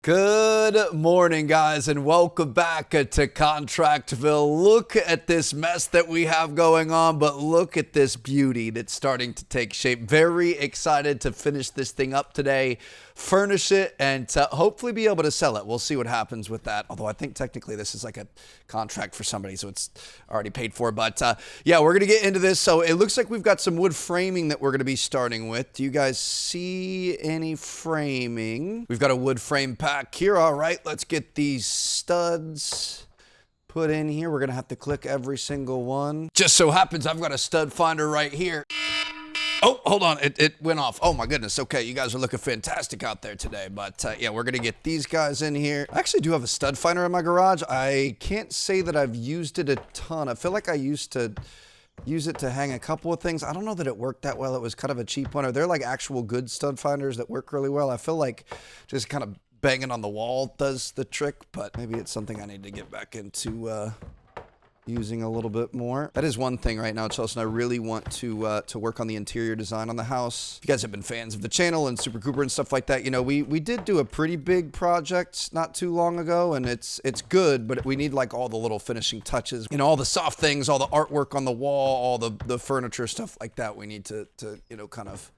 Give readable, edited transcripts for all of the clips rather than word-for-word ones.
Good morning, guys, and welcome back to ContractVille. Look at this mess that we have going on, but look at this beauty that's starting to take shape. Very excited to finish this thing up today, furnish it, and to hopefully be able to sell it. We'll see what happens with that, although I think technically this is like a contract for somebody, so it's already paid for. But yeah, we're going to get into this. So it looks like we've got some wood framing that we're going to be starting with. Do you guys see any framing? We've got a wood frame pack here. All right, let's get these studs put in here. We're gonna have to click every single one. Just so happens I've got a stud finder right here. Oh, hold on, it went off. Oh my goodness. Okay, you guys are looking fantastic out there today. But yeah, we're gonna get these guys in here. I actually do have a stud finder in my garage. I can't say that I've used it a ton. I feel like I used to use it to hang a couple of things. I don't know that it worked that well. It was kind of a cheap one. Are there like actual good stud finders that work really well? I feel like just kind of banging on the wall does the trick, but maybe it's something I need to get back into using a little bit more. That is one thing right now, Chelsea, and I really want to work on the interior design on the house. If you guys have been fans of the channel and Super Cooper and stuff like that, you know, we did do a pretty big project not too long ago, and it's good, but we need like all the little finishing touches, you know, all the soft things, all the artwork on the wall, all the furniture, stuff like that. We need to you know, kind of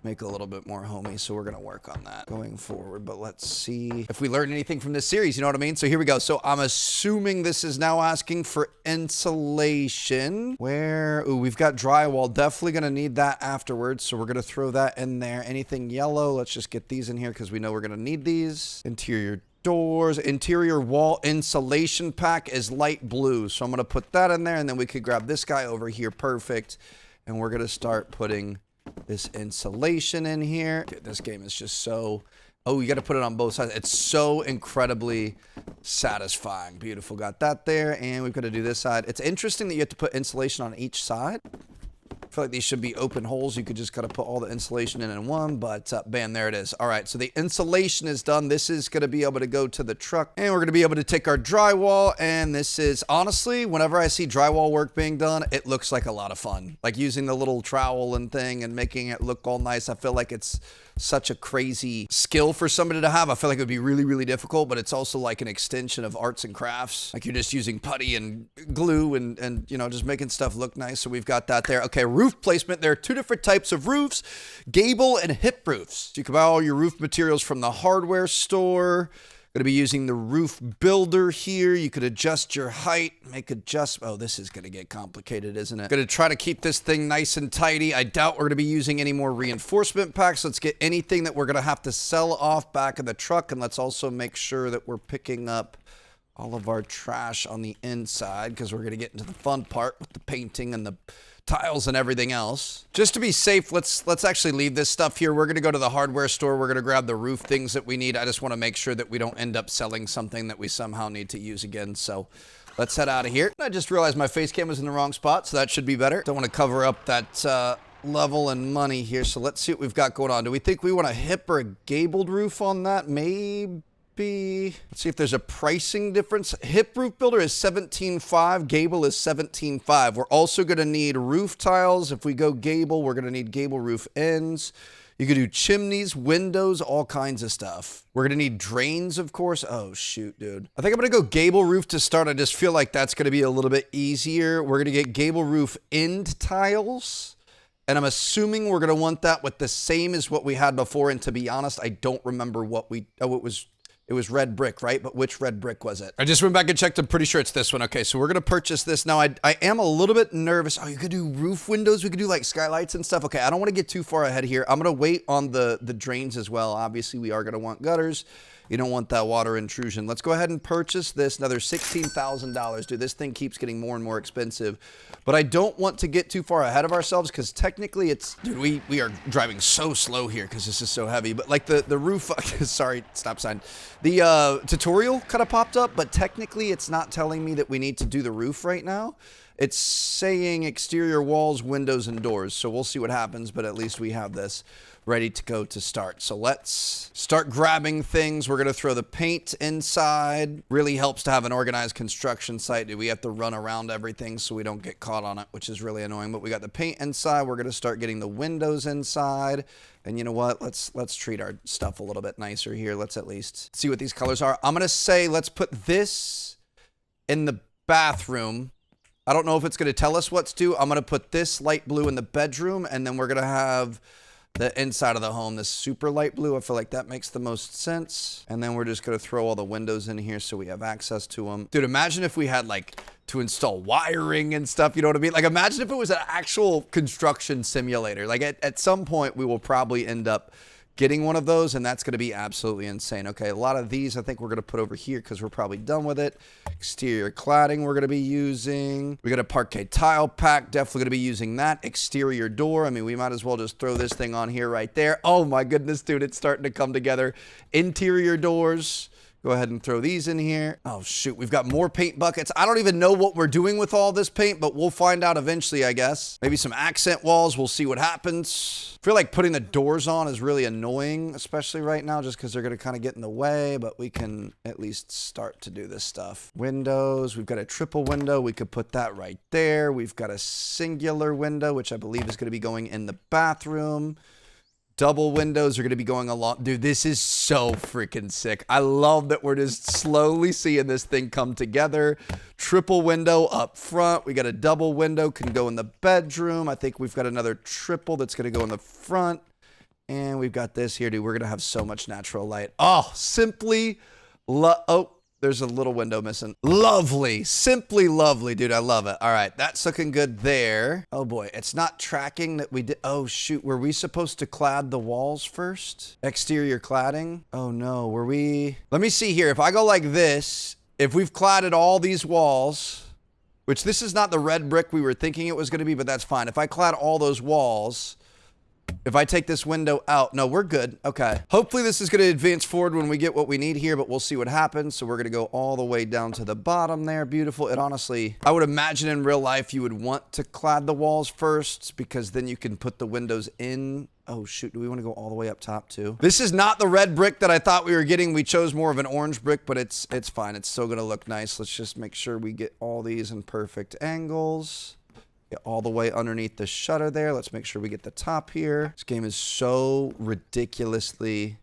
make a little bit more homey, so we're gonna work on that going forward. But let's see if we learned anything from this series, you know what I mean? So here we go. So I'm assuming this is now asking for insulation. Where? Ooh, we've got drywall. Definitely gonna need that afterwards, so we're gonna throw that in there. Anything yellow, let's just get these in here because we know we're gonna need these. Interior doors, interior wall insulation pack is light blue, so I'm gonna put that in there, and then we could grab this guy over here. Perfect. And we're gonna start putting this insulation in here. Dude, this game is just so... Oh, you got to put it on both sides. It's so incredibly satisfying. Beautiful. Got that there. And we've got to do this side. It's interesting that you have to put insulation on each side. I feel like these should be open holes. You could just kind of put all the insulation in one, but bam, there it is. All right, so the insulation is done. This is going to be able to go to the truck, and we're going to be able to take our drywall, and this is, honestly, whenever I see drywall work being done, it looks like a lot of fun. Like using the little trowel and thing and making it look all nice. I feel like it's such a crazy skill for somebody to have. I feel like it would be really, really difficult, but it's also like an extension of arts and crafts. Like you're just using putty and glue and you know, just making stuff look nice. So we've got that there. Okay, roof placement. There are two different types of roofs, gable and hip roofs. So you can buy all your roof materials from the hardware store. Going to be using the roof builder here. You could adjust your height, make adjustments. Oh, this is going to get complicated, isn't it? Going to try to keep this thing nice and tidy. I doubt we're going to be using any more reinforcement packs. Let's get anything that we're going to have to sell off back in the truck. And let's also make sure that we're picking up all of our trash on the inside, because we're going to get into the fun part with the painting and the tiles and everything else. Just to be safe, let's actually leave this stuff here. We're going to go to the hardware store. We're going to grab the roof things that we need. I just want to make sure that we don't end up selling something that we somehow need to use again. So let's head out of here. I just realized my face cam was in the wrong spot, so that should be better. Don't want to cover up that level and money here. So let's see what we've got going on. Do we think we want a hip or a gabled roof on that? Maybe. Let's see if there's a pricing difference. Hip roof builder is $17.5. Gable is $17.5. We're also going to need roof tiles. If we go gable, we're going to need gable roof ends. You could do chimneys, windows, all kinds of stuff. We're going to need drains, of course. Oh, shoot, dude. I think I'm going to go gable roof to start. I just feel like that's going to be a little bit easier. We're going to get gable roof end tiles. And I'm assuming we're going to want that with the same as what we had before. And to be honest, I don't remember what we... Oh, it was red brick, right? But which red brick was it? I just went back and checked. I'm pretty sure it's this one. Okay, so we're going to purchase this. Now, I am a little bit nervous. Oh, you could do roof windows. We could do like skylights and stuff. Okay, I don't want to get too far ahead here. I'm going to wait on the drains as well. Obviously, we are going to want gutters. You don't want that water intrusion. Let's go ahead and purchase this. Another $16,000. Dude, this thing keeps getting more and more expensive. But I don't want to get too far ahead of ourselves because technically it's... Dude, we are driving so slow here because this is so heavy. But like the roof... Sorry, stop sign. The tutorial kind of popped up, but technically it's not telling me that we need to do the roof right now. It's saying exterior walls, windows, and doors. So we'll see what happens, but at least we have this. ready to go to start. So let's start grabbing things. We're going to throw the paint inside. Really helps to have an organized construction site. We have to run around everything so we don't get caught on it, which is really annoying. But we got the paint inside. We're going to start getting the windows inside. And you know what? Let's treat our stuff a little bit nicer here. Let's at least see what these colors are. I'm going to say let's put this in the bathroom. I don't know if it's going to tell us what to do. I'm going to put this light blue in the bedroom, and then we're going to have the inside of the home, this super light blue. I feel like that makes the most sense. And then we're just going to throw all the windows in here so we have access to them. Dude, imagine if we had like to install wiring and stuff, you know what I mean? Like imagine if it was an actual construction simulator. Like at some point we will probably end up getting one of those, and that's going to be absolutely insane. Okay, a lot of these I think we're going to put over here because we're probably done with it. Exterior cladding we're going to be using. We got a parquet tile pack, definitely going to be using that. Exterior door, I mean, we might as well just throw this thing on here right there. Oh my goodness, dude, it's starting to come together. Interior doors. Go ahead and throw these in here. Oh, shoot. We've got more paint buckets. I don't even know what we're doing with all this paint, but we'll find out eventually, I guess. Maybe some accent walls. We'll see what happens. I feel like putting the doors on is really annoying, especially right now, just because they're going to kind of get in the way, but we can at least start to do this stuff. Windows. We've got a triple window. We could put that right there. We've got a singular window, which I believe is going to be going in the bathroom. Double windows are going to be going along. Dude, this is so freaking sick. I love that we're just slowly seeing this thing come together. Triple window up front. We got a double window can go in the bedroom. I think we've got another triple that's going to go in the front. And we've got this here, dude. We're going to have so much natural light. Oh, simply oh, there's a little window missing. Lovely. Simply lovely, dude. I love it. All right. That's looking good there. Oh, boy. It's not tracking that we did. Oh, shoot. Were we supposed to clad the walls first? Exterior cladding? Oh, no. Were we? Let me see here. If I go like this, if we've cladded all these walls, which this is not the red brick we were thinking it was going to be, but that's fine. If I clad all those walls, if I take this window out, no, we're good. Okay. Hopefully this is going to advance forward when we get what we need here, but we'll see what happens. So we're going to go all the way down to the bottom there. Beautiful. It honestly, I would imagine in real life you would want to clad the walls first because then you can put the windows in. Oh, shoot. Do we want to go all the way up top too? This is not the red brick that I thought we were getting. We chose more of an orange brick, but it's fine. It's still going to look nice. Let's just make sure we get all these in perfect angles. Get all the way underneath the shutter there. Let's make sure we get the top here. This game is so ridiculously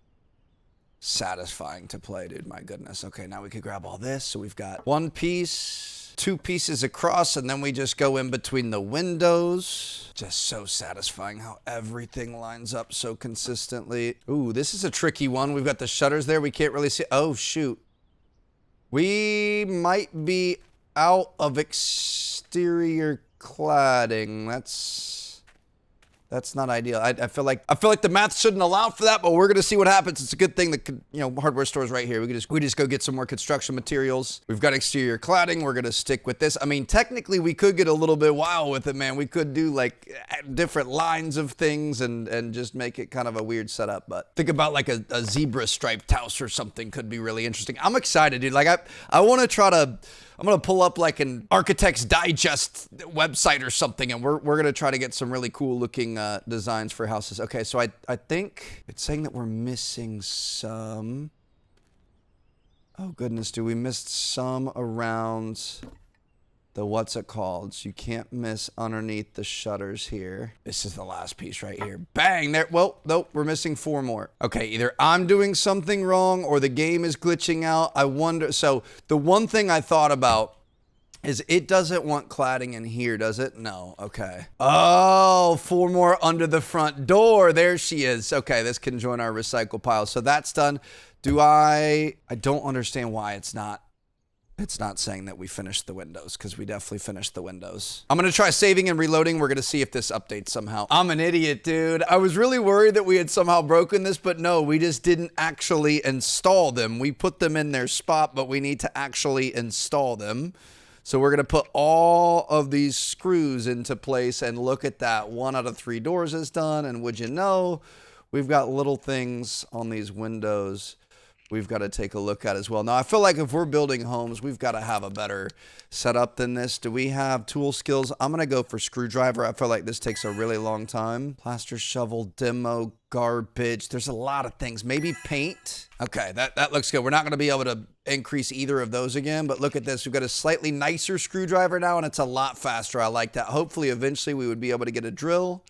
satisfying to play, dude. My goodness. Okay, now we can grab all this. So we've got one piece, two pieces across, and then we just go in between the windows. Just so satisfying how everything lines up so consistently. Ooh, this is a tricky one. We've got the shutters there. We can't really see. Oh, shoot. We might be out of exterior cladding. That's not ideal. I feel like the math shouldn't allow for that, but we're gonna see what happens. It's a good thing that, you know, hardware stores right here. We just go get some more construction materials. We've got exterior cladding. We're gonna stick with this. I mean, technically we could get a little bit wild with it, man. We could do like different lines of things and just make it kind of a weird setup. But think about like a zebra striped house or something could be really interesting. I'm excited, dude. Like I want to try to. I'm going to pull up like an Architect's Digest website or something, and we're going to try to get some really cool looking designs for houses. Okay, so I think it's saying that we're missing some. Oh, goodness, we missed some around the what's it called? So you can't miss underneath the shutters here. This is the last piece right here. Bang! There. Well, nope, we're missing four more. Okay, either I'm doing something wrong or the game is glitching out. I wonder. So the one thing I thought about is it doesn't want cladding in here, does it? No. Okay. Oh, four more under the front door. There she is. Okay, this can join our recycle pile. So that's done. I don't understand why it's not saying that we finished the windows, because we definitely finished the windows. I'm going to try saving and reloading. We're going to see if this updates somehow. I'm an idiot, dude. I was really worried that we had somehow broken this, but no, we just didn't actually install them. We put them in their spot, but we need to actually install them. So we're going to put all of these screws into place, and look at that. 1 out of 3 doors is done. And would you know, we've got little things on these windows we've got to take a look at as well. Now, I feel like if we're building homes, we've got to have a better setup than this. Do we have tool skills? I'm going to go for screwdriver. I feel like this takes a really long time. Plaster, shovel, demo, garbage. There's a lot of things. Maybe paint. Okay, that looks good. We're not going to be able to increase either of those again, but look at this. We've got a slightly nicer screwdriver now, and it's a lot faster. I like that. Hopefully, eventually, we would be able to get a drill.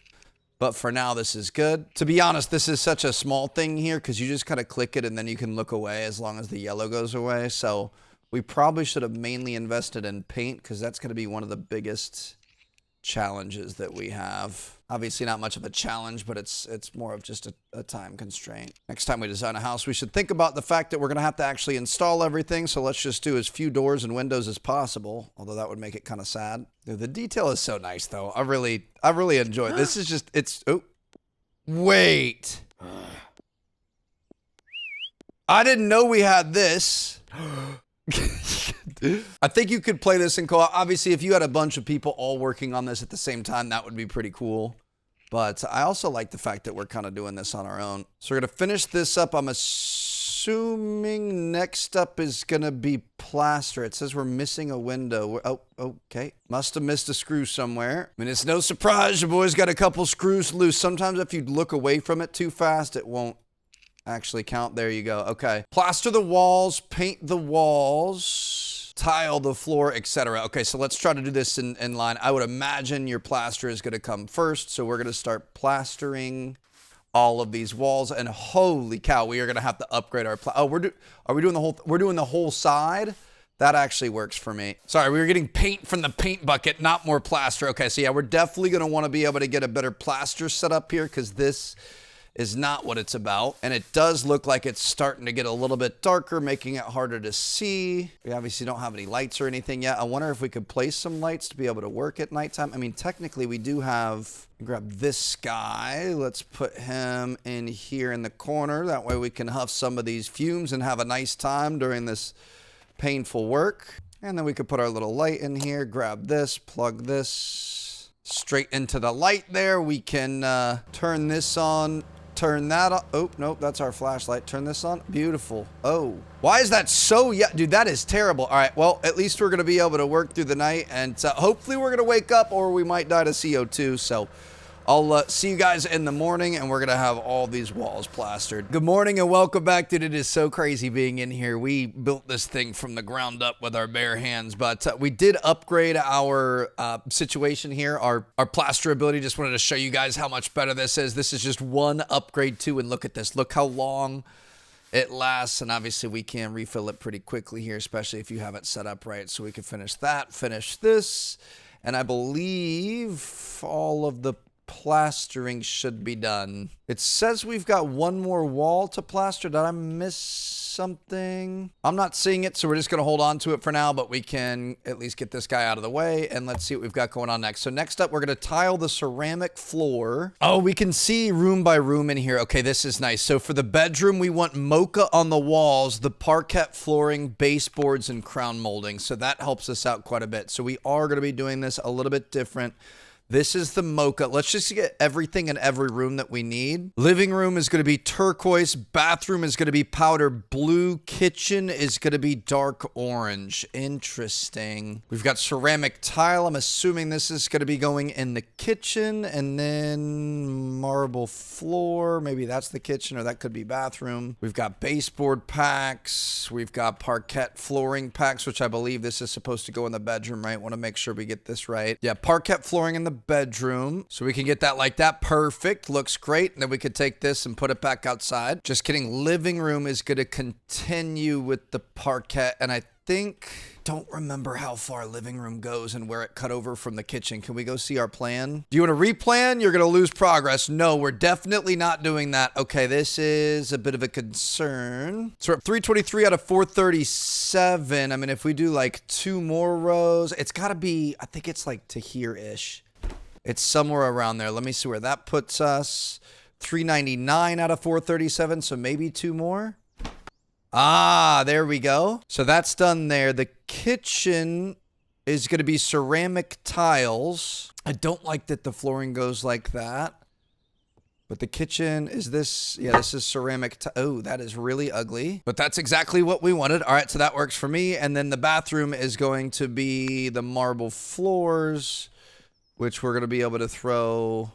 But for now, this is good. To be honest, this is such a small thing here because you just kind of click it and then you can look away as long as the yellow goes away. So we probably should have mainly invested in paint because that's going to be one of the biggest challenges that we have. Obviously not much of a challenge, but it's more of just a time constraint. Next time we design a house, we should think about the fact that we're going to have to actually install everything. So let's just do as few doors and windows as possible, although that would make it kind of sad. The detail is so nice, though. I really enjoy it. This is just, oh, wait. I didn't know we had this. I think you could play this in co-op. Obviously, if you had a bunch of people all working on this at the same time, that would be pretty cool. But I also like the fact that we're kind of doing this on our own. So we're going to finish this up. I'm assuming next up is going to be plaster. It says we're missing a window. Oh, okay. Must have missed a screw somewhere. I mean, it's no surprise your boy's got a couple screws loose. Sometimes if you look away from it too fast, it won't actually count. There you go. Okay. Plaster the walls, paint the walls, tile the floor, etc. Okay, so let's try to do this in line. I would imagine your plaster is going to come first, so we're going to start plastering all of these walls. And holy cow, we are going to have to upgrade our are we doing the whole? We're doing the whole side. That actually works for me. Sorry, we were getting paint from the paint bucket, not more plaster. Okay, so yeah, we're definitely going to want to be able to get a better plaster set up here because this is not what it's about. And it does look like it's starting to get a little bit darker, making it harder to see. We obviously don't have any lights or anything yet. I wonder if we could place some lights to be able to work at nighttime. I mean, technically we do have, grab this guy. Let's put him in here in the corner. That way we can huff some of these fumes and have a nice time during this painful work. And then we could put our little light in here, grab this, plug this straight into the light there. We can turn this on. Turn that on. Oh, nope, that's our flashlight. Turn this on. Beautiful. Oh, why is that so? Yeah, dude, that is terrible. All right, well, at least we're going to be able to work through the night, and hopefully we're going to wake up or we might die to CO2. So I'll see you guys in the morning, and we're going to have all these walls plastered. Good morning and welcome back, dude. It is so crazy being in here. We built this thing from the ground up with our bare hands, but we did upgrade our situation here, our plaster ability. Just wanted to show you guys how much better this is. This is just one upgrade too, and look at this. Look how long it lasts, and obviously we can refill it pretty quickly here, especially if you have it set up right. So we can finish that, finish this, and I believe all of the plastering should be done. It says we've got one more wall to plaster. Did I miss something? I'm not seeing it, so we're just going to hold on to it for now, but we can at least get this guy out of the way, and let's see what we've got going on next. So next up, we're going to tile the ceramic floor. Oh, we can see room by room in here. Okay, this is nice. So for the bedroom, we want mocha on the walls, the parquet flooring, baseboards, and crown molding. So that helps us out quite a bit. So we are going to be doing this a little bit different. This is the mocha. Let's just get everything in every room that we need. Living room is going to be turquoise. Bathroom is going to be powder blue. Kitchen is going to be dark orange. Interesting. We've got ceramic tile. I'm assuming this is going to be going in the kitchen. And then marble floor. Maybe that's the kitchen or that could be bathroom. We've got baseboard packs. We've got parquet flooring packs, which I believe this is supposed to go in the bedroom, right? Want to make sure we get this right. Yeah, parquet flooring in the bedroom, so we can get that like that. Perfect. Looks great. And then we could take this and put it back outside. Just kidding. Living room is going to continue with the parquet, and I don't remember how far living room goes and where it cut over from the kitchen. Can we go see our plan? Do you want to replan? You're going to lose progress. No, we're definitely not doing that. Okay, this is a bit of a concern. So we're at 323 out of 437. I mean, if we do like 2 more rows, it's got to be, I think it's like to here-ish. It's somewhere around there. Let me see where that puts us. 399 out of 437, so maybe 2 more. Ah, there we go. So that's done there. The kitchen is going to be ceramic tiles. I don't like that the flooring goes like that. But the kitchen is this, yeah, this is ceramic. Oh, that is really ugly. But that's exactly what we wanted. All right, so that works for me. And then the bathroom is going to be the marble floors, which we're going to be able to throw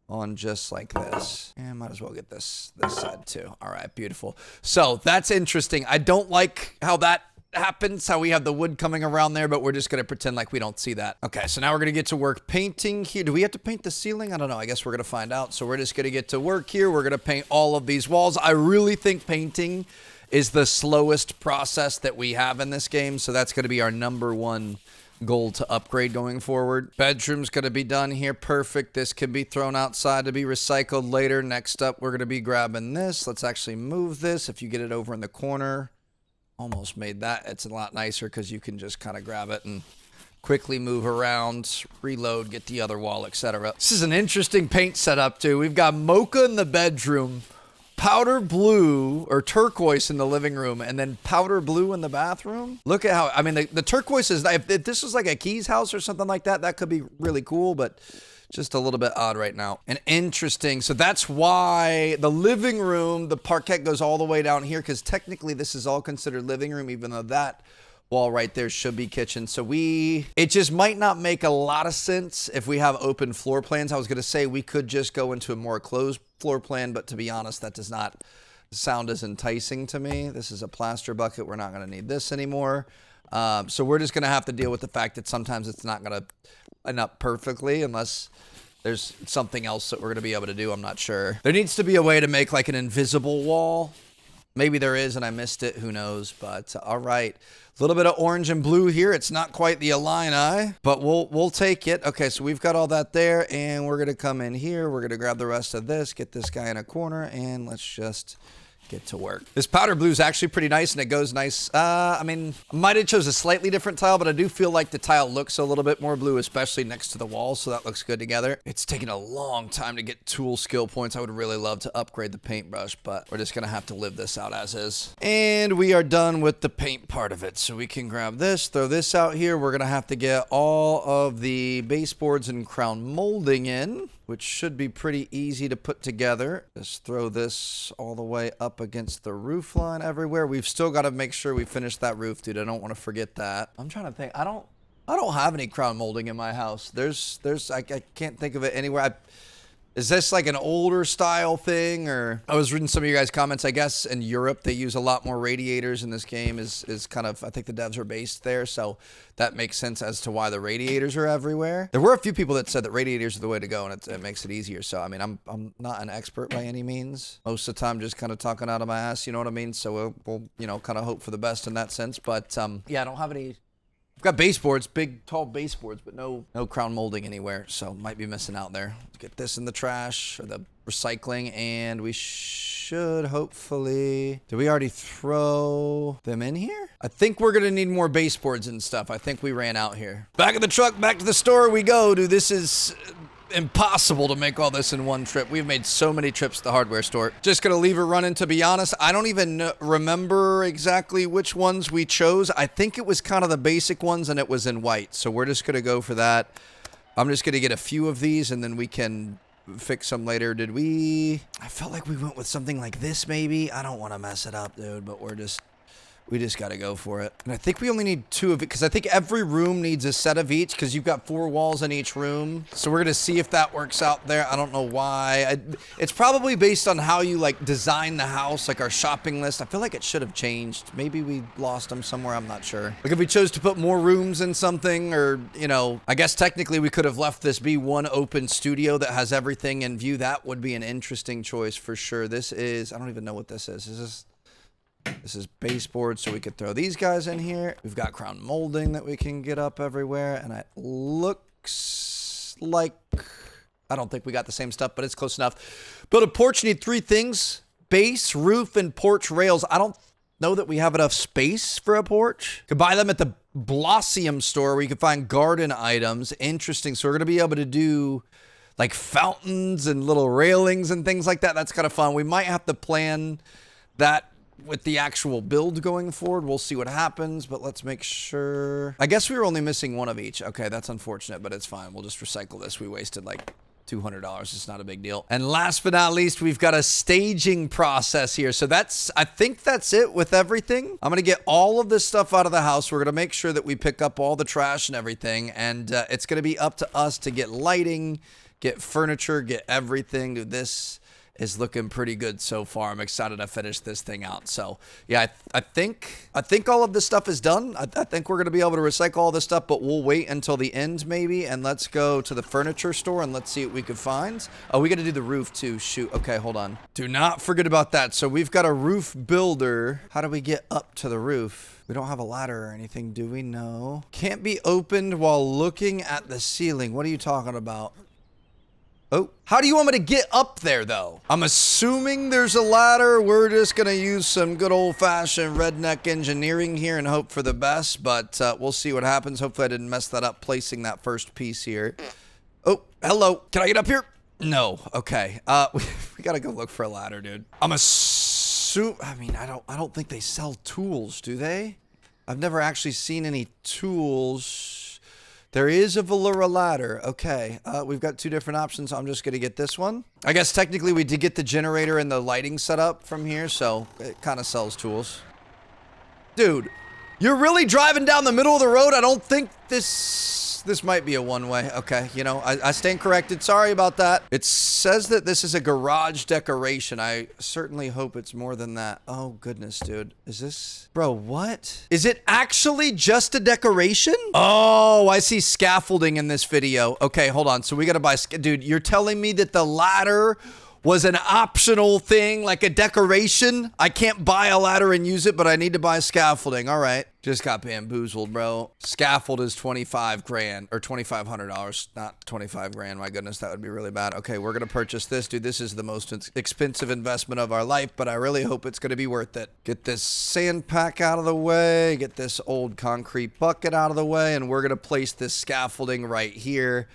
on just like this. And might as well get this side too. All right, beautiful. So that's interesting. I don't like how that happens, how we have the wood coming around there, but we're just going to pretend like we don't see that. Okay, so now we're going to get to work painting here. Do we have to paint the ceiling? I don't know. I guess we're going to find out. So we're just going to get to work here. We're going to paint all of these walls. I really think painting is the slowest process that we have in this game. So that's going to be our #1 goal to upgrade going forward. Bedroom's going to be done here. Perfect. This can be thrown outside to be recycled later. Next up, we're going to be grabbing this. Let's actually move this. If you get it over in the corner, almost made that. It's a lot nicer because you can just kind of grab it and quickly move around, reload, get the other wall, etc. This is an interesting paint setup too. We've got mocha in the bedroom, powder blue or turquoise in the living room, and then powder blue in the bathroom. Look at how, I mean, the turquoise is, if this was like a Keys house or something like that, that could be really cool, but just a little bit odd right now. And interesting. So that's why the living room, the parquet goes all the way down here, because technically this is all considered living room, even though that wall right there should be kitchen. So it just might not make a lot of sense if we have open floor plans. I was going to say we could just go into a more closed floor plan, but to be honest, that does not sound as enticing to me. This is a plaster bucket. We're not going to need this anymore. So we're just going to have to deal with the fact that sometimes it's not going to line up perfectly unless there's something else that we're going to be able to do. I'm not sure. There needs to be a way to make like an invisible wall. Maybe there is and I missed it. Who knows? But all right. A little bit of orange and blue here. It's not quite the Illini, but we'll take it. Okay, so we've got all that there, and we're going to come in here. We're going to grab the rest of this, get this guy in a corner, and let's just get to work. This powder blue is actually pretty nice, and it goes nice. I mean, I might have chose a slightly different tile, but I do feel like the tile looks a little bit more blue, especially next to the wall, so that looks good together. It's taken a long time to get tool skill points. I would really love to upgrade the paintbrush, but we're just gonna have to live this out as is. And we are done with the paint part of it, so we can grab this, throw this out here. We're gonna have to get all of the baseboards and crown molding in, which should be pretty easy to put together. Just throw this all the way up against the roof line everywhere. We've still got to make sure we finish that roof, dude. I don't want to forget that. I'm trying to think. I don't have any crown molding in my house. I can't think of it anywhere. Is this like an older style thing? Or I was reading some of you guys' comments. I guess in Europe they use a lot more radiators in this game. Is kind of, I think the devs are based there, so that makes sense as to why the radiators are everywhere. There were a few people that said that radiators are the way to go, and it makes it easier. So I mean, I'm not an expert by any means. Most of the time, just kind of talking out of my ass. You know what I mean? So we'll you know, kind of hope for the best in that sense. But yeah, I don't have any. I've got baseboards, big, tall baseboards, but no crown molding anywhere, so might be missing out there. Let's get this in the trash, or the recycling, and we should hopefully... Did we already throw them in here? I think we're going to need more baseboards and stuff. I think we ran out here. Back in the truck, back to the store we go, dude. This is... impossible to make all this in one trip. We've made so many trips to the hardware store. Just gonna leave it running, to be honest. I don't even remember exactly which ones we chose. I think it was kind of the basic ones, and it was in white. So we're just gonna go for that. I'm just gonna get a few of these, and then we can fix them later. Did we... I felt like we went with something like this, maybe. I don't want to mess it up, dude, but we just got to go for it. And I think we only need 2 of it, because I think every room needs a set of each, because you've got 4 walls in each room. So we're going to see if that works out there. I don't know why. It's probably based on how you, like, design the house, like our shopping list. I feel like it should have changed. Maybe we lost them somewhere. I'm not sure. Like, if we chose to put more rooms in something, or, you know, I guess technically we could have left this be one open studio that has everything in view. That would be an interesting choice for sure. This is... I don't even know what this is. This is baseboard, so we could throw these guys in here. We've got crown molding that we can get up everywhere, and it looks like... I don't think we got the same stuff, but it's close enough. Build a porch, you need 3 things: base, roof, and porch rails. I don't know that we have enough space for a porch. Could buy them at the Blossom store, where you can find garden items. Interesting. So we're going to be able to do like fountains and little railings and things like that. That's kind of fun. We might have to plan that with the actual build going forward. We'll see what happens, but let's make sure. I guess we were only missing 1 of each. Okay, that's unfortunate, but it's fine. We'll just recycle this. We wasted like $200. It's not a big deal. And last but not least, we've got a staging process here. So I think that's it with everything. I'm going to get all of this stuff out of the house. We're going to make sure that we pick up all the trash and everything. And it's going to be up to us to get lighting, get furniture, get everything. Dude, this is looking pretty good so far. I'm excited to finish this thing out. So yeah, I think all of this stuff is done. I think we're going to be able to recycle all this stuff, but we'll wait until the end maybe. And let's go to the furniture store and let's see what we can find. Oh, we got to do the roof too. Shoot. Okay, hold on. Do not forget about that. So we've got a roof builder. How do we get up to the roof? We don't have a ladder or anything, do we? No. Can't be opened while looking at the ceiling. What are you talking about? Oh, how do you want me to get up there, though? I'm assuming there's a ladder. We're just going to use some good old-fashioned redneck engineering here and hope for the best, but we'll see what happens. Hopefully I didn't mess that up placing that first piece here. Oh, hello. Can I get up here? No. Okay. We got to go look for a ladder, dude. I mean, I don't think they sell tools, do they? I've never actually seen any tools. There is a Velour ladder. Okay, we've got two different options. I'm just going to get this one. I guess technically we did get the generator and the lighting set up from here, so it kind of sells tools. Dude, you're really driving down the middle of the road? I don't think this might be a one-way. Okay, you know, I stand corrected. Sorry about that. It says that this is a garage decoration. I certainly hope it's more than that. Oh, goodness, dude. Is this... Bro, what? Is it actually just a decoration? Oh, I see scaffolding in this video. Okay, hold on. So we got to buy... Dude, you're telling me that the ladder was an optional thing, like a decoration? I can't buy a ladder and use it, but I need to buy scaffolding. All right. Just got bamboozled, bro. Scaffold is 25 grand or $2,500, not 25 grand. My goodness, that would be really bad. Okay, we're going to purchase this. Dude, this is the most expensive investment of our life, but I really hope it's going to be worth it. Get this sand pack out of the way, get this old concrete bucket out of the way, and we're going to place this scaffolding right here.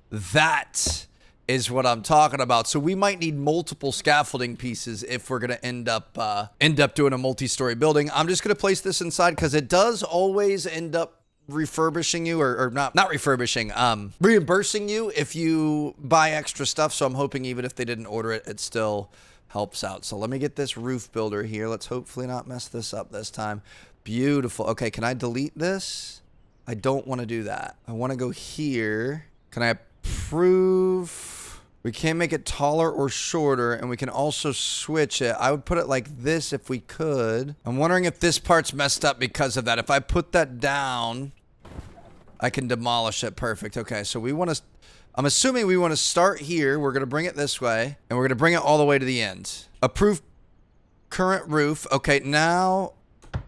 That is what I'm talking about. So we might need multiple scaffolding pieces if we're going to end up doing a multi-story building. I'm just going to place this inside because it does always end up refurbishing you or not refurbishing, reimbursing you if you buy extra stuff. So I'm hoping even if they didn't order it, it still helps out. So let me get this roof builder here. Let's hopefully not mess this up this time. Beautiful. Okay, can I delete this? I don't want to do that. I want to go here. Can I approve? We can't make it taller or shorter, and we can also switch it. I would put it like this if we could. I'm wondering if this part's messed up because of that. If I put that down, I can demolish it. Perfect. Okay, so we want to... I'm assuming we want to start here. We're going to bring it this way, and we're going to bring it all the way to the end. Approve current roof. Okay, now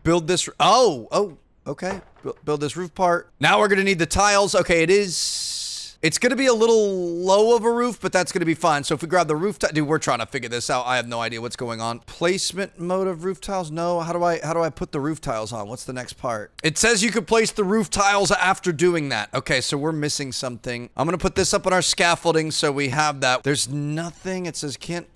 build this... Oh, okay. Build this roof part. Now we're going to need the tiles. Okay, it's going to be a little low of a roof, but that's going to be fine. So if we grab the roof dude, we're trying to figure this out. I have no idea what's going on. Placement mode of roof tiles? No. How do I put the roof tiles on? What's the next part? It says you could place the roof tiles after doing that. Okay, so we're missing something. I'm going to put this up on our scaffolding so we have that. There's nothing. It says can't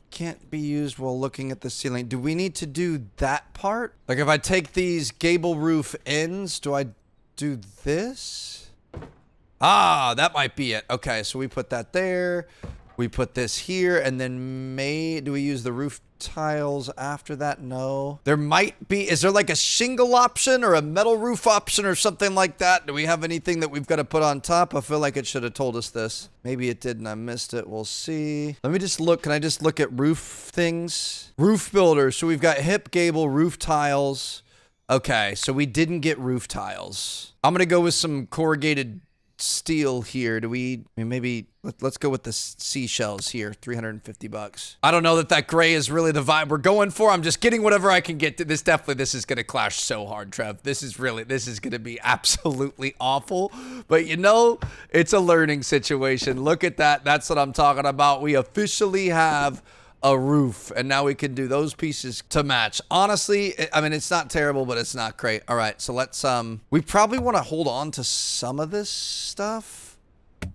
be used while looking at the ceiling. Do we need to do that part? Like if I take these gable roof ends, do I do this? Ah, that might be it. Okay, so we put that there. We put this here, and then do we use the roof tiles after that? No. There might be. Is there like a shingle option or a metal roof option or something like that? Do we have anything that we've got to put on top? I feel like it should have told us this. Maybe it didn't. I missed it. We'll see. Let me just look. Can I just look at roof things? Roof builder. So we've got hip gable roof tiles. Okay, so we didn't get roof tiles. I'm going to go with some corrugated steel here. Maybe let's go with the seashells here. $350. I don't know that gray is really the vibe we're going for. I'm just getting whatever I can get to this. This is going to clash so hard, Trev. This is going to be absolutely awful, but you know, it's a learning situation. Look at that. That's what I'm talking about. We officially have a roof, and now we can do those pieces to match. Honestly, I mean, it's not terrible, but it's not great. All right, so let's we probably want to hold on to some of this stuff.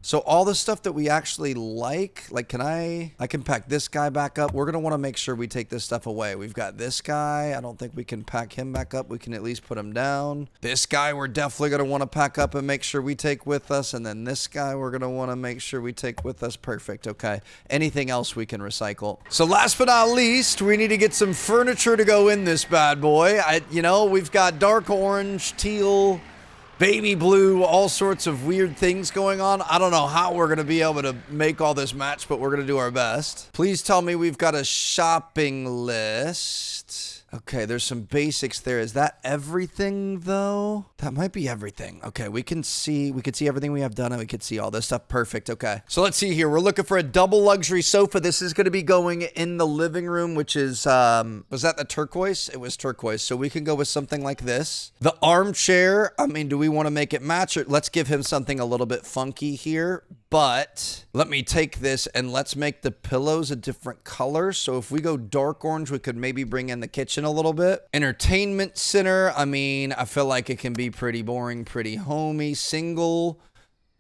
So all the stuff that we actually like I can pack this guy back up. We're going to want to make sure we take this stuff away. We've got this guy. I don't think we can pack him back up. We can at least put him down. This guy we're definitely going to want to pack up and make sure we take with us. And then this guy we're going to want to make sure we take with us. Perfect. Okay. Anything else we can recycle. So last but not least, we need to get some furniture to go in this bad boy. We've got dark orange, teal, baby blue, all sorts of weird things going on. I don't know how we're going to be able to make all this match, but we're going to do our best. Please tell me we've got a shopping list. Okay, there's some basics there. Is that everything, though? That might be everything. Okay, we can see everything we have done, and we can see all this stuff. Perfect. Okay, so let's see here. We're looking for a double luxury sofa. This is going to be going in the living room, which is, was that the turquoise? It was turquoise, so we can go with something like this. The armchair, I mean, do we want to make it match? Or let's give him something a little bit funky here. But let me take this and let's make the pillows a different color. So if we go dark orange, we could maybe bring in the kitchen a little bit. Entertainment center. I mean, I feel like it can be pretty boring, pretty homey. Single,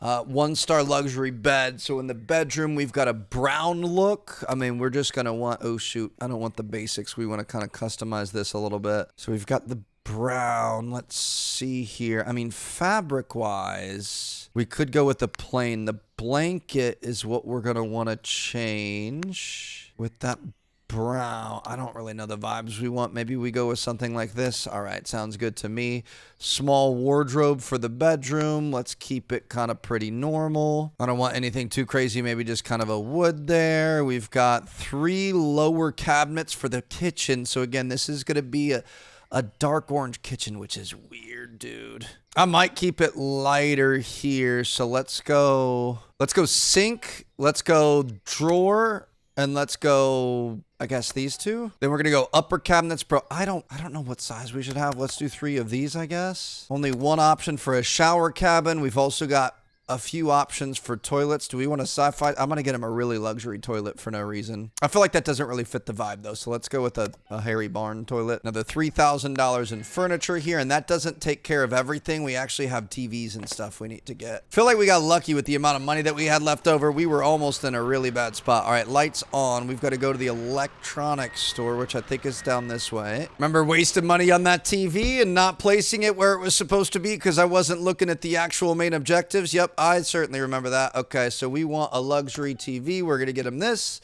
1-star luxury bed. So in the bedroom, we've got a brown look. I mean, we're just going to want, oh shoot, I don't want the basics. We want to kind of customize this a little bit. So we've got the brown. Let's see here. I mean, fabric wise, we could go with the plain. The blanket is what we're going to want to change with that brown. I don't really know the vibes we want. Maybe we go with something like this. All right, sounds good to me. Small wardrobe for the bedroom. Let's keep it kind of pretty normal. I don't want anything too crazy. Maybe just kind of a wood there. We've got 3 lower cabinets for the kitchen. So again, this is going to be a dark orange kitchen, which is weird, dude. I might keep it lighter here. So let's go sink. Let's go drawer. And let's go, I guess, these two. Then we're going to go upper cabinets, bro. I don't know what size we should have. Let's do 3 of these, I guess. Only one option for a shower cabin. We've also got a few options for toilets. Do we want a sci-fi? I'm going to get him a really luxury toilet for no reason. I feel like that doesn't really fit the vibe, though. So let's go with a Harry Barn toilet. Another $3,000 in furniture here, and that doesn't take care of everything. We actually have TVs and stuff we need to get. Feel like we got lucky with the amount of money that we had left over. We were almost in a really bad spot. All right, lights on. We've got to go to the electronics store, which I think is down this way. Remember wasting money on that TV and not placing it where it was supposed to be because I wasn't looking at the actual main objectives? Yep, I certainly remember that. Okay, so we want a luxury TV. We're going to get him this,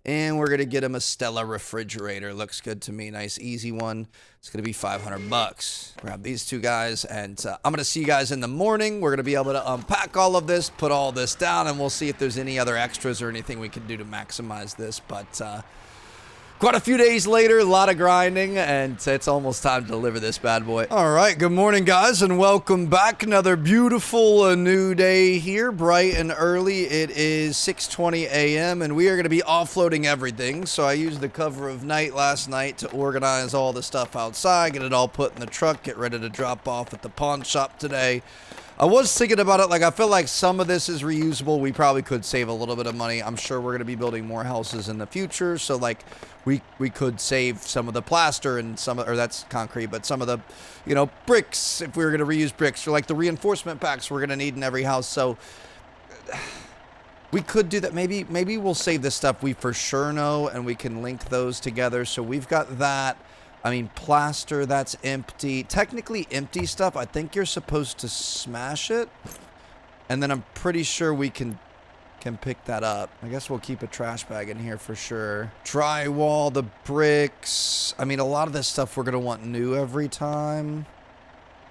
and we're going to get him a Stella refrigerator. Looks good to me. Nice, easy one. It's going to be $500. Grab these 2 guys, and I'm going to see you guys in the morning. We're going to be able to unpack all of this, put all this down, and we'll see if there's any other extras or anything we can do to maximize this. But quite a few days later, a lot of grinding, and it's almost time to deliver this bad boy. All right, good morning, guys, and welcome back. Another beautiful new day here, bright and early. It is 6:20 a.m., and we are going to be offloading everything. So I used the cover of night last night to organize all the stuff outside, get it all put in the truck, get ready to drop off at the pawn shop today. I was thinking about it, like, I feel like some of this is reusable. We probably could save a little bit of money. I'm sure we're going to be building more houses in the future, so, like, we could save some of the plaster and or that's concrete, but some of the, bricks, if we were going to reuse bricks, or, like, the reinforcement packs we're going to need in every house, so we could do that. Maybe we'll save this stuff we for sure know, and we can link those together, so we've got that. I mean, plaster, that's empty. Technically empty stuff, I think you're supposed to smash it. And then I'm pretty sure we can pick that up. I guess we'll keep a trash bag in here for sure. Drywall, the bricks. I mean, a lot of this stuff we're going to want new every time.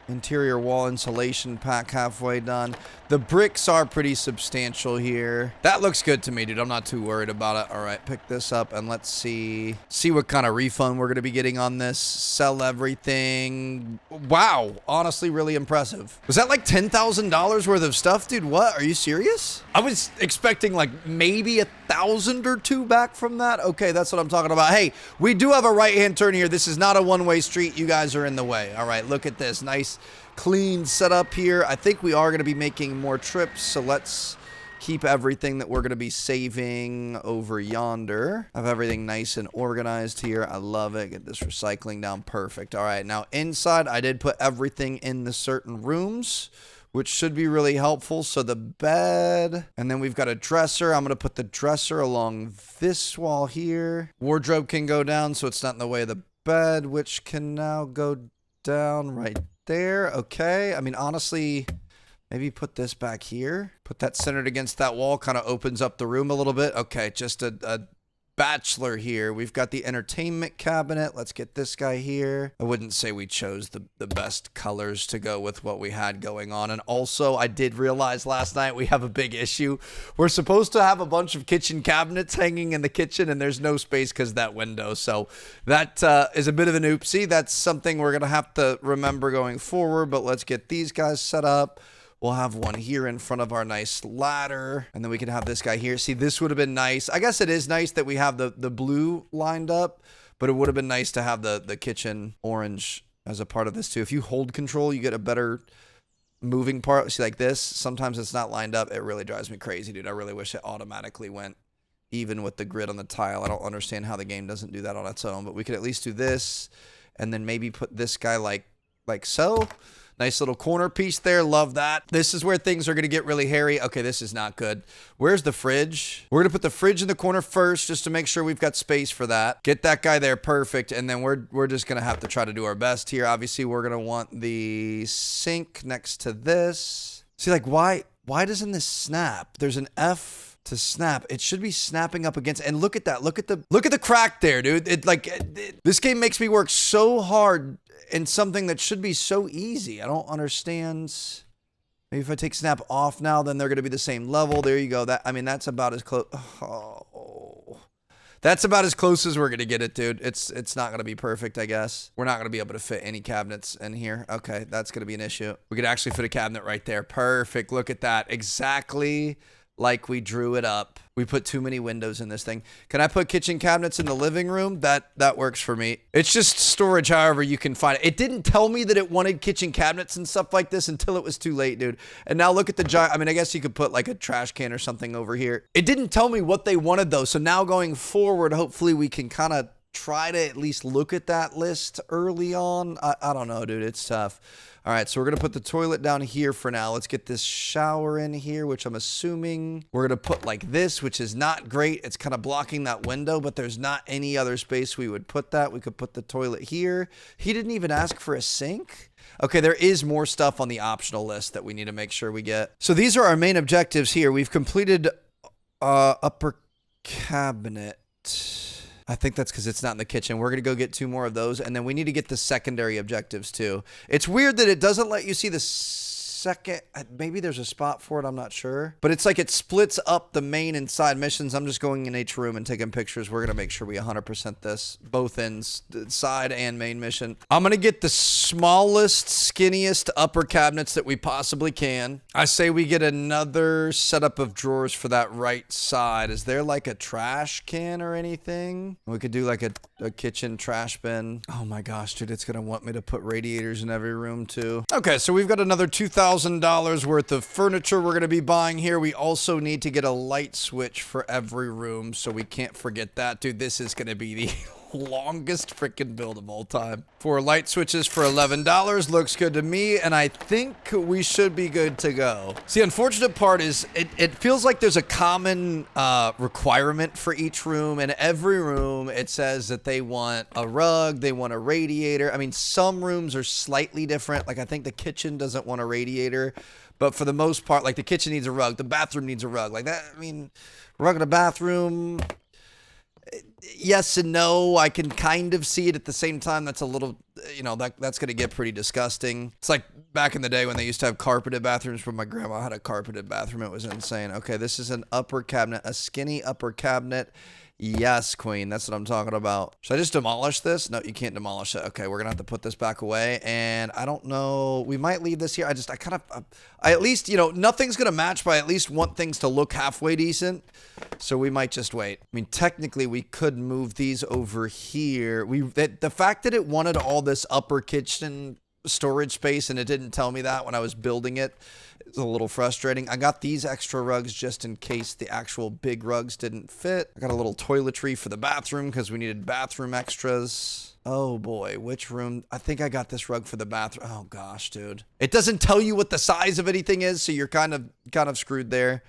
Interior wall insulation pack halfway done. The bricks are pretty substantial here. That looks good to me, dude. I'm not too worried about it. All right, pick this up and let's see what kind of refund we're going to be getting on this. Sell everything. Wow, honestly, really impressive. Was that like $10,000 worth of stuff, dude? What? Are you serious? I was expecting like maybe 1,000 or 2 back from that. Okay, that's what I'm talking about. Hey, we do have a right-hand turn here. This is not a one-way street. You guys are in the way. All right, look at this. Nice, clean setup here. I think we are going to be making more trips, so let's keep everything that we're going to be saving over yonder. Have everything nice and organized here. I love it. Get this recycling down perfect. All right, now inside, I did put everything in the certain rooms. which should be really helpful. So the bed, and then we've got a dresser. I'm going to put the dresser along this wall here. Wardrobe can go down so it's not in the way of the bed, which can now go down right there. Okay. I mean, honestly, maybe put this back here. Put that centered against that wall. Kind of opens up the room a little bit. Okay, just a bachelor here. We've got the entertainment cabinet. Let's get this guy here. I wouldn't say we chose the best colors to go with what we had going on. And also, I did realize last night we have a big issue. We're supposed to have a bunch of kitchen cabinets hanging in the kitchen, and there's no space because of that window. So that is a bit of an oopsie. That's something we're going to have to remember going forward. But let's get these guys set up. We'll have one here in front of our nice ladder, and then we can have this guy here. See, this would have been nice. I guess it is nice that we have the blue lined up, but it would have been nice to have the kitchen orange as a part of this too. If you hold control, you get a better moving part. See, like this, sometimes it's not lined up. It really drives me crazy, dude. I really wish it automatically went even with the grid on the tile. I don't understand how the game doesn't do that on its own, but we could at least do this, and then maybe put this guy like so. Nice little corner piece there. Love that. This is where things are going to get really hairy. Okay, this is not good. Where's the fridge? We're going to put the fridge in the corner first just to make sure we've got space for that. Get that guy there. Perfect. And then we're just going to have to try to do our best here. Obviously, we're going to want the sink next to this. See, like, why doesn't this snap? There's an F to snap. It should be snapping up against, and look at that. Look at the crack there, dude. This game makes me work so hard in something that should be so easy. I don't understand. Maybe if I take snap off now, then they're going to be the same level. There you go. That's about as close. Oh, that's about as close as we're going to get it, dude. It's not going to be perfect, I guess. We're not going to be able to fit any cabinets in here. Okay, that's going to be an issue. We could actually fit a cabinet right there. Perfect. Look at that. Exactly like we drew it up. We put too many windows in this thing. Can I put kitchen cabinets in the living room? That works for me. It's just storage however you can find it. It didn't tell me that it wanted kitchen cabinets and stuff like this until it was too late, dude. And now look at the giant. I mean, I guess you could put like a trash can or something over here. It didn't tell me what they wanted though. So now going forward, hopefully we can kind of try to at least look at that list early on. I don't know, dude. It's tough. All right, so we're going to put the toilet down here for now. Let's get this shower in here, which I'm assuming we're going to put like this, which is not great. It's kind of blocking that window, but there's not any other space we would put that. We could put the toilet here. He didn't even ask for a sink. Okay, there is more stuff on the optional list that we need to make sure we get. So these are our main objectives here. We've completed upper cabinet. I think that's because it's not in the kitchen. We're going to go get 2 more of those, and then we need to get the secondary objectives too. It's weird that it doesn't let you see the second. Maybe there's a spot for it. I'm not sure. But it's like it splits up the main and side missions. I'm just going in each room and taking pictures. We're going to make sure we 100% this, both ends, side and main mission. I'm going to get the smallest, skinniest upper cabinets that we possibly can. I say we get another setup of drawers for that right side. Is there like a trash can or anything? We could do like a kitchen trash bin. Oh my gosh, dude, it's going to want me to put radiators in every room too. Okay, so we've got another $2,000 worth of furniture we're going to be buying here. We also need to get a light switch for every room, so we can't forget that. Dude, this is going to be the longest freaking build of all time. 4 light switches for $11 looks good to me, and I think we should be good to go. See, unfortunate part is it feels like there's a common requirement for each room. In every room, it says that they want a rug, they want a radiator. I mean, some rooms are slightly different. Like, I think the kitchen doesn't want a radiator, but for the most part, like, the kitchen needs a rug, the bathroom needs a rug. Like that, I mean, rug in the bathroom, yes and no. I can kind of see it at the same time. That's a little, you know, that's going to get pretty disgusting. It's like back in the day when they used to have carpeted bathrooms, when my grandma had a carpeted bathroom. It was insane. Okay, this is an upper cabinet, a skinny upper cabinet. Yes, queen. That's what I'm talking about. Should I just demolish this? No, you can't demolish it. Okay, we're going to have to put this back away. And I don't know. We might leave this here. I at least, you know, nothing's going to match, but I at least want things to look halfway decent. So we might just wait. I mean, technically, we could move these over here. The fact that it wanted all this upper kitchen storage space and it didn't tell me that when I was building it. It's a little frustrating. I got these extra rugs just in case the actual big rugs didn't fit. I got a little toiletry for the bathroom because we needed bathroom extras. Oh boy, which room? I think I got this rug for the bathroom. Oh gosh, dude. It doesn't tell you what the size of anything is, so you're kind of screwed there.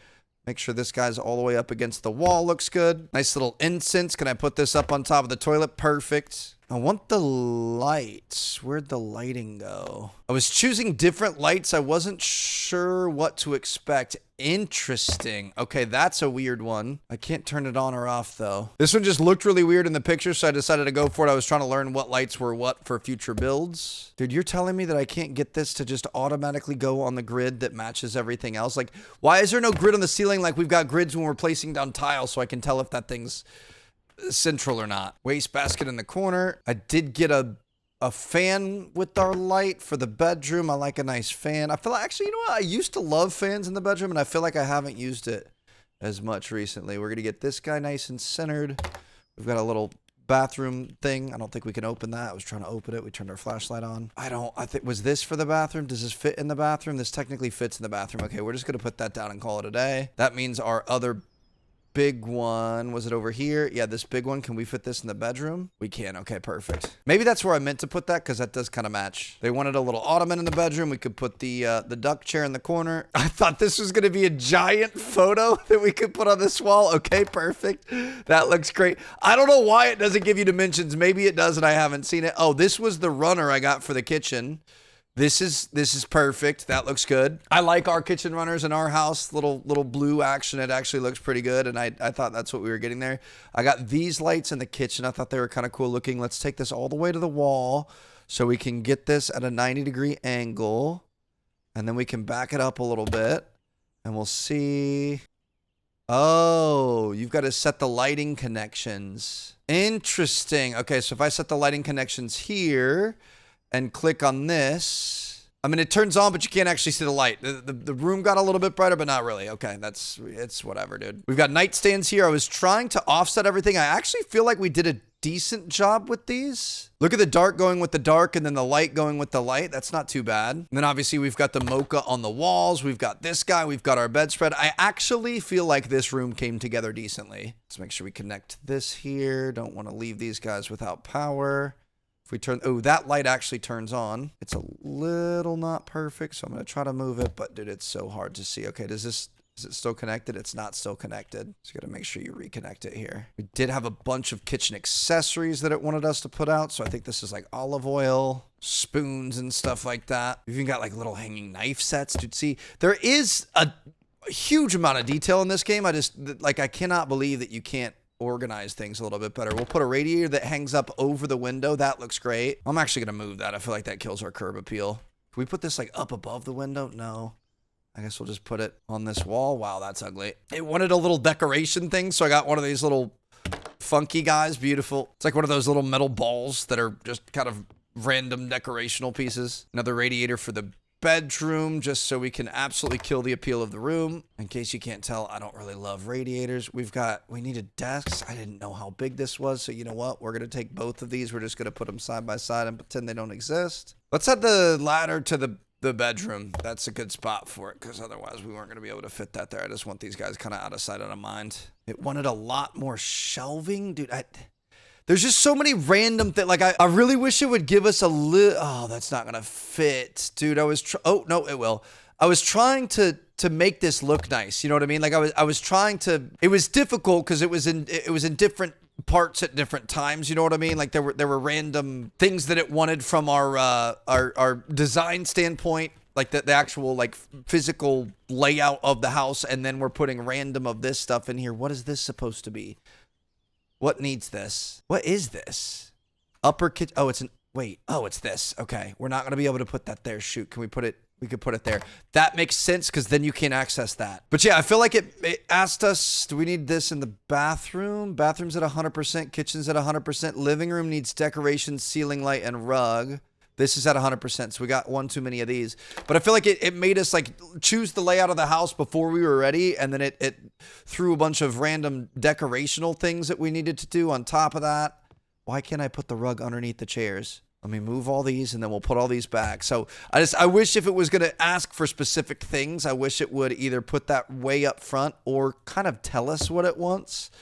Make sure this guy's all the way up against the wall. Looks good. Nice little incense. Can I put this up on top of the toilet? Perfect. I want the lights. Where'd the lighting go? I was choosing different lights. I wasn't sure what to expect. Interesting. Okay, that's a weird one. I can't turn it on or off, though. This one just looked really weird in the picture, so I decided to go for it. I was trying to learn what lights were what for future builds. Dude, you're telling me that I can't get this to just automatically go on the grid that matches everything else? Like, why is there no grid on the ceiling like we've got grids when we're placing down tiles so I can tell if that thing's central or not? Wastebasket in the corner. I did get a fan with our light for the bedroom. I like a nice fan. I feel like, actually, you know what? I used to love fans in the bedroom, and I feel like I haven't used it as much recently. We're going to get this guy nice and centered. We've got a little bathroom thing. I don't think we can open that. I was trying to open it. We turned our flashlight on. I think, was this for the bathroom? Does this fit in the bathroom? This technically fits in the bathroom. Okay, we're just going to put that down and call it a day. That means our other big one, was it over here? Yeah, this big one. Can we fit this in the bedroom? We can. Okay, perfect. Maybe that's where I meant to put that because that does kind of match. They wanted a little ottoman in the bedroom. We could put the duck chair in the corner. I thought this was going to be a giant photo that we could put on this wall. Okay, perfect. That looks great. I don't know why it doesn't give you dimensions. Maybe it does and I haven't seen it. Oh, this was the runner I got for the kitchen. This is perfect. That looks good. I like our kitchen runners in our house. Little blue action. It actually looks pretty good. And I thought that's what we were getting there. I got these lights in the kitchen. I thought they were kind of cool looking. Let's take this all the way to the wall so we can get this at a 90-degree angle. And then we can back it up a little bit. And we'll see. Oh, you've got to set the lighting connections. Interesting. Okay, so if I set the lighting connections here and click on this, I mean, it turns on, but you can't actually see the light. The room got a little bit brighter, but not really. Okay, it's whatever, dude. We've got nightstands here. I was trying to offset everything. I actually feel like we did a decent job with these. Look at the dark going with the dark and then the light going with the light. That's not too bad. And then obviously we've got the mocha on the walls. We've got this guy. We've got our bedspread. I actually feel like this room came together decently. Let's make sure we connect this here. Don't want to leave these guys without power. If we turn, oh, that light actually turns on. It's a little not perfect, so I'm going to try to move it, but dude, it's so hard to see. Okay, is it still connected? It's not still connected. So you got to make sure you reconnect it here. We did have a bunch of kitchen accessories that it wanted us to put out, so I think this is like olive oil, spoons and stuff like that. We've even got like little hanging knife sets. Dude, see, there is a huge amount of detail in this game. I cannot believe that you can't organize things a little bit better. We'll put a radiator that hangs up over the window. That looks great. I'm actually going to move that. I feel like that kills our curb appeal. Can we put this like up above the window? No. I guess we'll just put it on this wall. Wow, that's ugly. It wanted a little decoration thing, so I got one of these little funky guys. Beautiful. It's like one of those little metal balls that are just kind of random decorational pieces. Another radiator for the bedroom, just so we can absolutely kill the appeal of the room. In case you can't tell, I don't really love radiators. We needed desks. I didn't know how big this was, so you know what? We're going to take both of these. We're just going to put them side by side and pretend they don't exist. Let's add the ladder to the bedroom. That's a good spot for it, because otherwise we weren't going to be able to fit that there. I just want these guys kind of out of sight, out of mind. It wanted a lot more shelving. Dude, there's just so many random things. Like, I really wish it would give us a little... Oh, that's not going to fit. Dude, oh, no, it will. I was trying to make this look nice. You know what I mean? Like, I was trying to... It was difficult because it was in different parts at different times. You know what I mean? Like, there were random things that it wanted from our design standpoint. Like, the actual, like, physical layout of the house. And then we're putting random of this stuff in here. What is this supposed to be? What needs this? What is this? Upper kitchen. Oh, it's this. Okay. We're not going to be able to put that there. Shoot. Can we put it? We could put it there. That makes sense because then you can't access that. But yeah, I feel like it asked us, do we need this in the bathroom? Bathroom's at 100%. Kitchen's at 100%. Living room needs decoration, ceiling light, and rug. This is at 100%, so we got one too many of these. But I feel like it made us like choose the layout of the house before we were ready, and then it threw a bunch of random decorational things that we needed to do on top of that. Why can't I put the rug underneath the chairs? Let me move all these and then we'll put all these back. So I wish if it was going to ask for specific things, I wish it would either put that way up front or kind of tell us what it wants.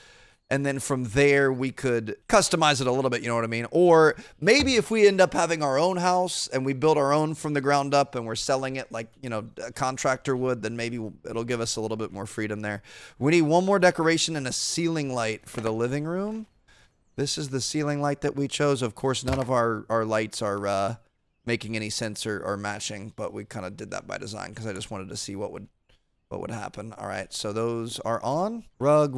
And then from there, we could customize it a little bit, you know what I mean? Or maybe if we end up having our own house and we build our own from the ground up and we're selling it like, you know, a contractor would, then maybe it'll give us a little bit more freedom there. We need one more decoration and a ceiling light for the living room. This is the ceiling light that we chose. Of course, none of our lights are making any sense or matching, but we kind of did that by design because I just wanted to see what would happen. All right, so those are on. Rug,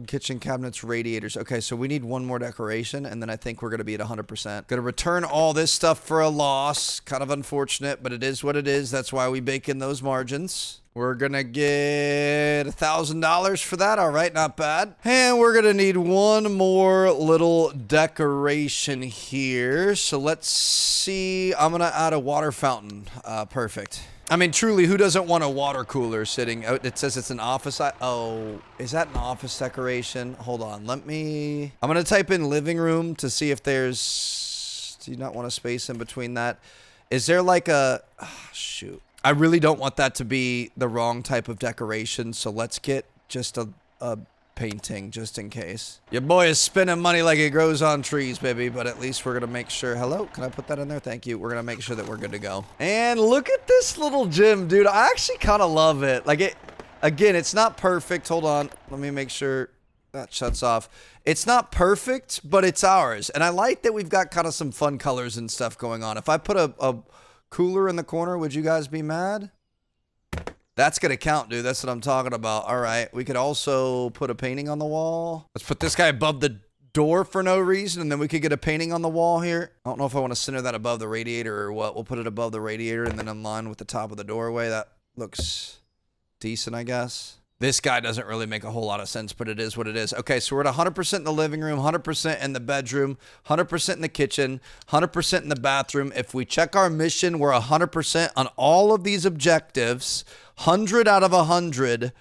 kitchen cabinets, radiators. Okay, so we need one more decoration, and then I think we're going to be at 100%. Going to return all this stuff for a loss. Kind of unfortunate, but it is what it is. That's why we bake in those margins. We're going to get $1,000 for that. All right, not bad. And we're going to need one more little decoration here. So let's see. I'm going to add a water fountain. Perfect. I mean, truly, who doesn't want a water cooler sitting out? It says it's an office. Oh, is that an office decoration? Hold on. I'm going to type in living room to see if there's... Do you not want a space in between that? Is there like a... Oh, shoot. I really don't want that to be the wrong type of decoration, so let's get just a painting just in case. Your boy is spending money like it grows on trees, baby, but at least we're going to make sure... Hello? Can I put that in there? Thank you. We're going to make sure that we're good to go. And look at this little gym, dude. I actually kind of love it. Like, it. Again, it's not perfect. Hold on. Let me make sure that shuts off. It's not perfect, but it's ours. And I like that we've got kind of some fun colors and stuff going on. If I put a cooler in the corner, would you guys be mad? That's gonna count, dude. That's what I'm talking about. All right, we could also put a painting on the wall. Let's put this guy above the door for no reason, and then we could get a painting on the wall here. I don't know if I want to center that above the radiator or what. We'll put it above the radiator and then in line with the top of the doorway. That looks decent, I guess. This guy doesn't really make a whole lot of sense, but it is what it is. Okay, so we're at 100% in the living room, 100% in the bedroom, 100% in the kitchen, 100% in the bathroom. If we check our mission, we're 100% on all of these objectives. 100 out of 100.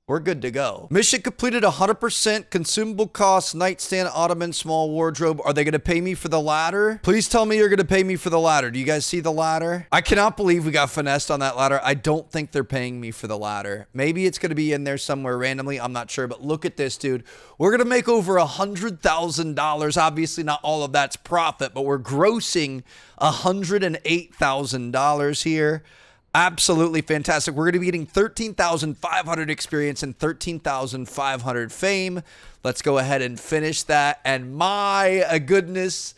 We're good to go. Mission completed 100%. Consumable costs, nightstand, ottoman, small wardrobe. Are they going to pay me for the ladder? Please tell me you're going to pay me for the ladder. Do you guys see the ladder? I cannot believe we got finessed on that ladder. I don't think they're paying me for the ladder. Maybe it's going to be in there somewhere randomly. I'm not sure, but look at this, dude. We're going to make over $100,000. Obviously, not all of that's profit, but we're grossing $108,000 here. Absolutely fantastic. We're going to be getting 13,500 experience and 13,500 fame. Let's go ahead and finish that. And my goodness,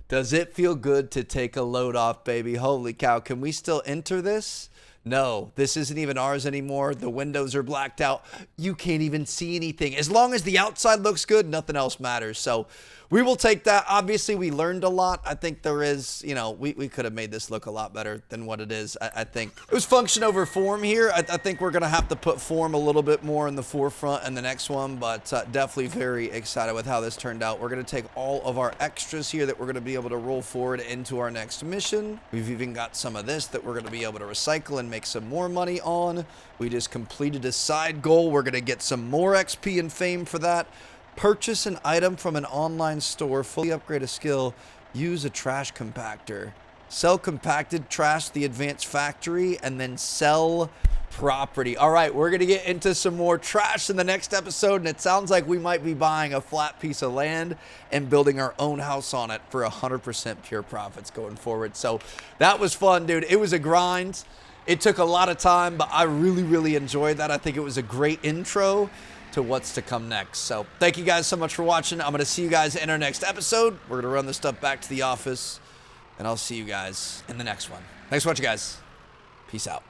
does it feel good to take a load off, baby. Holy cow. Can we still enter this? No, this isn't even ours anymore. The windows are blacked out. You can't even see anything. As long as the outside looks good, nothing else matters. So we will take that. Obviously, we learned a lot. I think there is, you know, we could have made this look a lot better than what it is. I think it was function over form here. I think we're going to have to put form a little bit more in the forefront in the next one, but definitely very excited with how this turned out. We're going to take all of our extras here that we're going to be able to roll forward into our next mission. We've even got some of this that we're going to be able to recycle and make some more money on. We just completed a side goal. We're going to get some more XP and fame for that. Purchase an item from an online store, fully upgrade a skill, use a trash compactor. Sell compacted trash to the advanced factory, and then sell property. All right, we're going to get into some more trash in the next episode, and it sounds like we might be buying a flat piece of land and building our own house on it for 100% pure profits going forward. So that was fun, dude. It was a grind. It took a lot of time, but I really, really enjoyed that. I think it was a great intro to what's to come next. So thank you guys so much for watching. I'm going to see you guys in our next episode. We're going to run this stuff back to the office, and I'll see you guys in the next one. Thanks for watching, guys. Peace out.